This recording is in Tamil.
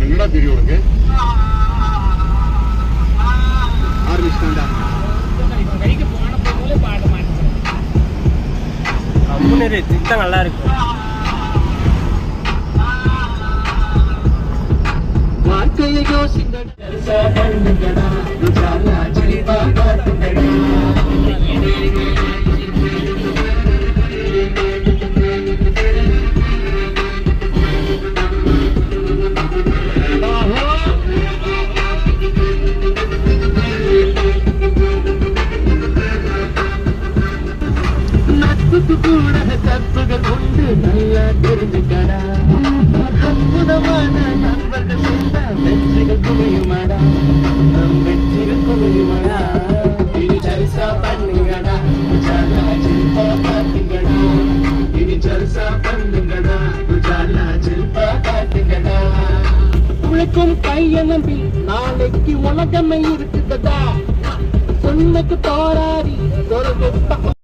என்னடா தெரியும் உனக்கு? ஆரம்பிச்சிட்டான்டா. கைக்கு போன போல பாட மாட்டேன். அம்முனே திட்ட நல்லா இருக்கு. வாழ்க்கையை யோசிங்க பண்ணுங்கடா ஜாலா ஜிலிபா காட்டுங்கடா நட்புக்கு கூட கற்புகள் உண்டு நல்லா தெரிஞ்சுக்கடா அற்புதமான நண்பர்கள் சேர்ந்தா வெற்றிகள் குவியுமாடா வெற்றிகள் குவியுமாடா இது ஜல்சா பண்ணுங்கடா ஜாலா ஜில்பா காட்டுங்கடா இது ஜல்சா பண்ணுங்கடா ஜாலா ஜில்பா காட்டுங்கடா உழைக்கும் கையெழும்பி நாளைக்கு உலகமே இருக்குதா சொன்னக்கு தோராடி